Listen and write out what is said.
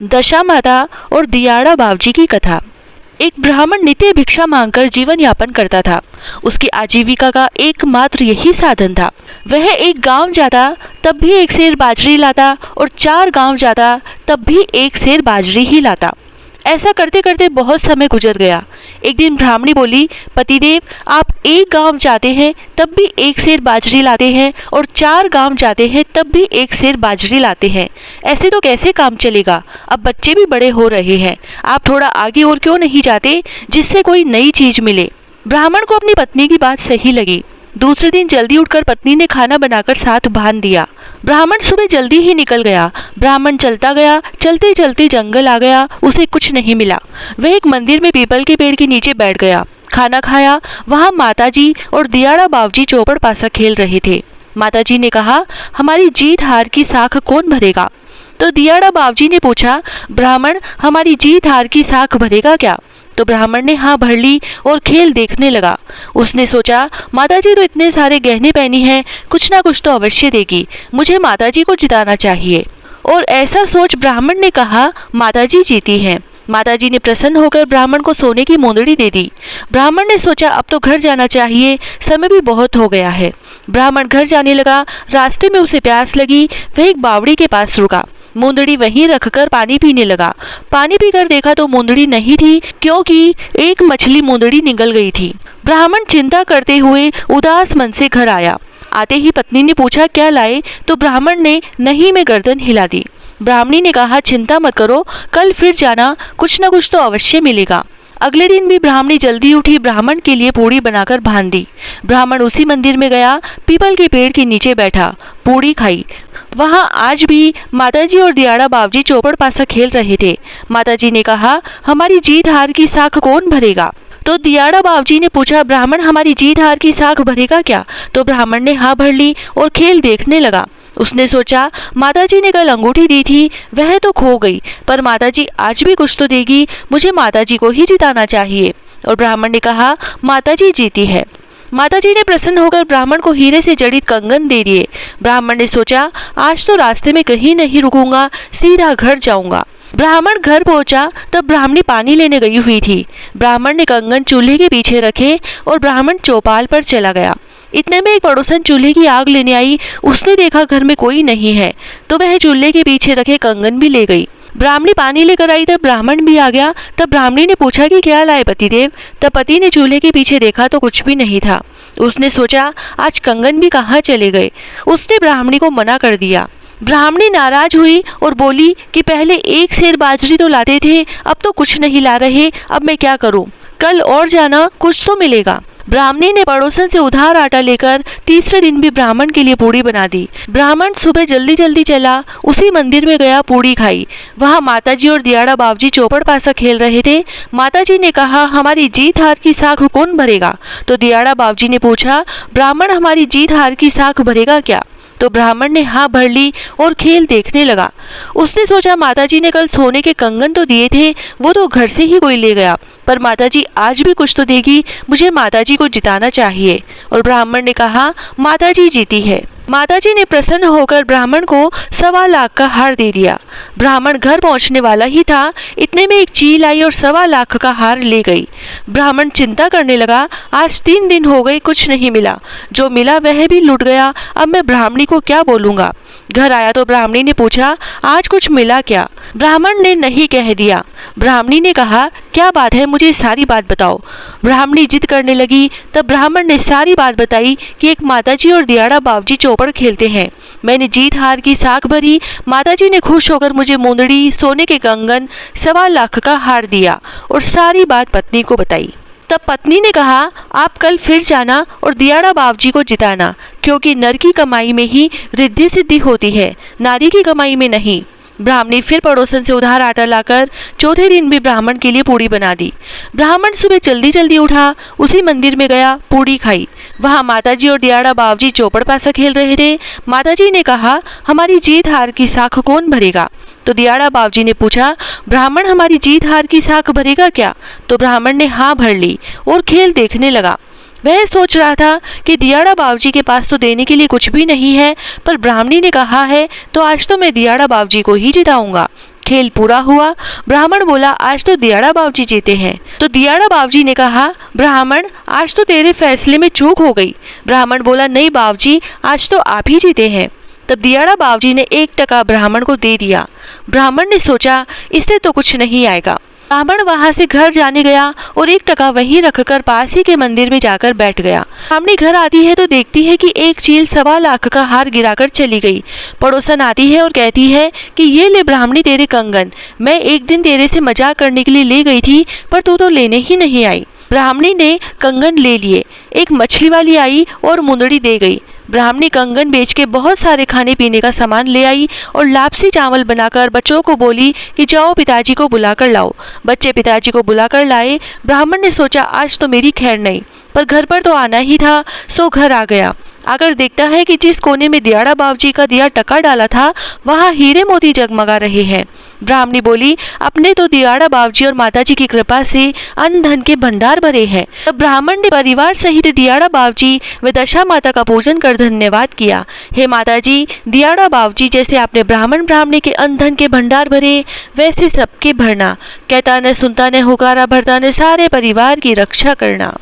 दशा माता और दियाड़ा बावजी की कथा। एक ब्राह्मण नित्य भिक्षा मांगकर जीवन यापन करता था। उसकी आजीविका का एकमात्र यही साधन था। वह एक गांव जाता तब भी एक सेर बाजरी लाता और 4 गांव जाता तब भी एक सेर बाजरी ही लाता। ऐसा करते करते बहुत समय गुजर गया। एक दिन ब्राह्मणी बोली, पतिदेव, आप एक गांव जाते हैं तब भी एक सेर बाजरी लाते हैं और 4 गांव जाते हैं तब भी एक सेर बाजरी लाते हैं। ऐसे तो कैसे काम चलेगा? अब बच्चे भी बड़े हो रहे हैं। आप थोड़ा आगे और क्यों नहीं जाते, जिससे कोई नई चीज मिले। ब्राह्मण को अपनी पत्नी की बात सही लगी। दूसरे दिन जल्दी उठकर पत्नी ने खाना बनाकर साथ बांध दिया। ब्राह्मण सुबह जल्दी ही निकल गया। ब्राह्मण चलता गया, चलते चलते जंगल आ गया। उसे कुछ नहीं मिला। वह एक मंदिर में पीपल के पेड़ के नीचे बैठ गया। खाना खाया। वहां माताजी और दियाड़ा बावजी चौपड़ पासा खेल रहे थे। माताजी ने कहा, हमारी जीत हार की साख कौन भरेगा? तो दियाड़ा बावजी ने पूछा, ब्राह्मण, हमारी जीत हार की साख भरेगा क्या? तो ब्राह्मण ने हाँ भर ली और खेल देखने लगा। उसने सोचा, माताजी तो इतने सारे गहने पहनी है, कुछ ना कुछ तो अवश्य देगी। मुझे माताजी को जिताना चाहिए। और ऐसा सोच ब्राह्मण ने कहा, माताजी जीती हैं। माताजी ने प्रसन्न होकर ब्राह्मण को सोने की मुंदड़ी दे दी। ब्राह्मण ने सोचा, अब तो घर जाना चाहिए, समय भी बहुत हो गया है। ब्राह्मण घर जाने लगा। रास्ते में उसे प्यास लगी। वह एक बावड़ी के पास रुका। मुंदड़ी वहीं रखकर पानी पीने लगा। पानी पीकर देखा तो मुंदड़ी नहीं थी, क्योंकि एक मछली मुंदड़ी निगल गई थी। ब्राह्मण चिंता करते हुए उदास मन से घर आया। आते ही पत्नी ने पूछा, क्या लाए? तो ब्राह्मण ने नहीं में गर्दन हिला दी। ब्राह्मणी ने कहा, चिंता मत करो, कल फिर जाना, कुछ न कुछ तो अवश्य मिलेगा। अगले दिन भी ब्राह्मणी जल्दी उठी, ब्राह्मण के लिए पूड़ी बनाकर बांध दी। ब्राह्मण उसी मंदिर में गया, पीपल के पेड़ के नीचे बैठा, पूड़ी खाई। वहां आज भी माताजी और दियाड़ा बावजी चौपड़ पासा खेल रहे थे। माताजी ने कहा, हमारी जीत हार की साख कौन भरेगा? तो दियाड़ा बावजी ने पूछा, ब्राह्मण, हमारी जीत हार की साख भरेगा क्या? तो ब्राह्मण ने हाँ भर ली और खेल देखने लगा। उसने सोचा, माताजी ने कल अंगूठी दी थी, वह तो खो गई, पर माताजी आज भी कुछ तो देगी। मुझे माताजी को ही जिताना चाहिए। और ब्राह्मण ने कहा, माताजी जीती है। माताजी ने प्रसन्न होकर ब्राह्मण को हीरे से जड़ित कंगन दे दिए। ब्राह्मण ने सोचा, आज तो रास्ते में कहीं नहीं रुकूंगा, सीधा घर जाऊंगा। ब्राह्मण घर पहुंचा तब ब्राह्मणी पानी लेने गई हुई थी। ब्राह्मण ने कंगन चूल्हे के पीछे रखे और ब्राह्मण चौपाल पर चला गया। इतने में एक पड़ोसन चूल्हे की आग लेने आई। उसने देखा घर में कोई नहीं है, तो वह चूल्हे के पीछे रखे कंगन भी ले गई। ब्राह्मणी पानी लेकर आई तब ब्राह्मण भी आ गया। तब ब्राह्मणी ने पूछा कि क्या लाए पतिदेव? तब पति ने चूल्हे के पीछे देखा तो कुछ भी नहीं था। उसने सोचा, आज कंगन भी कहाँ चले गए। उसने ब्राह्मणी को मना कर दिया। ब्राह्मणी नाराज हुई और बोली कि पहले एक सेर बाजरी तो लाते थे, अब तो कुछ नहीं ला रहे, अब मैं क्या करूं? कल और जाना, कुछ तो मिलेगा। ब्राह्मणी ने पड़ोसन से उधार आटा लेकर तीसरे दिन भी ब्राह्मण के लिए पूड़ी बना दी। ब्राह्मण सुबह जल्दी जल्दी चला, उसी मंदिर में गया, पूड़ी खाई। वहां माताजी और दियाड़ा बावजी चौपड़ पासा खेल रहे थे। माताजी ने कहा, हमारी जीत हार की साख कौन भरेगा? तो दियाड़ा बावजी ने पूछा, ब्राह्मण, हमारी जीत हार की साख भरेगा क्या? तो ब्राह्मण ने हाँ भर ली और खेल देखने लगा। उसने सोचा, माताजी ने कल सोने के कंगन तो दिए थे, वो तो घर से ही कोई ले गया, पर माताजी आज भी कुछ तो देगी। मुझे माताजी को जिताना चाहिए। और ब्राह्मण ने कहा, माताजी जीती है। माताजी ने प्रसन्न होकर ब्राह्मण को 1.25 लाख का हार दे दिया। ब्राह्मण घर पहुंचने वाला ही था, इतने में एक चील आई और 1.25 लाख का हार ले गई। ब्राह्मण चिंता करने लगा, आज 3 दिन हो गए, कुछ नहीं मिला, जो मिला वह भी लुट गया। अब मैं ब्राह्मणी को क्या बोलूंगा? घर आया तो ब्राह्मणी ने पूछा, आज कुछ मिला क्या? ब्राह्मण ने नहीं कह दिया। ब्राह्मणी ने कहा, क्या बात है, मुझे सारी बात बताओ। ब्राह्मणी जिद करने लगी। तब ब्राह्मण ने सारी बात बताई कि एक माताजी और दियाड़ा बावजी चौपड़ खेलते हैं। मैंने जीत हार की साख भरी। माताजी ने खुश होकर मुझे मुंदड़ी, सोने के कंगन, 1.25 लाख का हार दिया और सारी बात पत्नी को बताई। तब पत्नी ने कहा, आप कल फिर जाना और दियाड़ा बावजी को जिताना, क्योंकि नर की कमाई में ही रिद्धि सिद्धि होती है, नारी की कमाई में नहीं। ब्राह्मणी फिर पड़ोसन से उधार आटा लाकर चौथे दिन भी ब्राह्मण के लिए पूड़ी बना दी। ब्राह्मण सुबह जल्दी जल्दी उठा, उसी मंदिर में गया, पूड़ी खाई। वहां माताजी और दियाड़ा बावजी चौपड़ पासा खेल रहे थे। माताजी ने कहा, हमारी जीत हार की साख कौन भरेगा? तो दियाड़ा बावजी ने पूछा, ब्राह्मण, हमारी जीत हार की साख भरेगा क्या? तो ब्राह्मण ने हाँ भर ली और खेल देखने लगा। वह सोच रहा था कि दियाड़ा बावजी के पास तो देने के लिए कुछ भी नहीं है, पर ब्राह्मणी ने कहा है तो आज तो मैं दियाड़ा बावजी को ही जिताऊंगा। खेल पूरा हुआ। ब्राह्मण बोला, आज तो दियाड़ा बाबूजी जीते हैं। तो दियाड़ा बाबूजी ने कहा, ब्राह्मण आज तो तेरे फैसले में चूक हो गई। ब्राह्मण बोला, नहीं बाबूजी, आज तो आप ही जीते हैं। तब दियाड़ा बाबूजी ने 1 टका ब्राह्मण को दे दिया। ब्राह्मण ने सोचा, इससे तो कुछ नहीं आएगा। ब्राह्मण वहां से घर जाने गया और 1 टका वहीं रखकर पास ही के मंदिर में जाकर बैठ गया। ब्राह्मणी घर आती है तो देखती है कि एक चील 1.25 लाख का हार गिराकर चली गई। पड़ोसन आती है और कहती है कि ये ले ब्राह्मणी तेरे कंगन, मैं एक दिन तेरे से मजाक करने के लिए ले गई थी, पर तू तो लेने ही नहीं आई। ब्राह्मणी ने कंगन ले लिए। एक मछली वाली आई और मुंदड़ी दे गई। ब्राह्मणी कंगन बेच के बहुत सारे खाने पीने का सामान ले आई और लापसी चावल बनाकर बच्चों को बोली कि जाओ पिताजी को बुलाकर लाओ। बच्चे पिताजी को बुलाकर लाए। ब्राह्मण ने सोचा, आज तो मेरी खैर नहीं, पर घर पर तो आना ही था, सो घर आ गया। आकर देखता है कि जिस कोने में दियाड़ा बाबूजी का दिया टका डाला था, वहाँ हीरे मोती जगमगा रहे हैं। ब्राह्मणी बोली, अपने तो दियाड़ा बाबूजी और माताजी की कृपा से अन्न धन के भंडार भरे हैं। तब ब्राह्मण ने परिवार सहित दियाड़ा बाबूजी व दशा माता का पूजन कर धन्यवाद किया। हे माताजी, दियाड़ा बाबूजी, जैसे आपने ब्राह्मण ब्राह्मणी के अन्न धन के भंडार भरे, वैसे सबके भरना। कहता न सुनता न हुकारा भरता न सारे परिवार की रक्षा करना।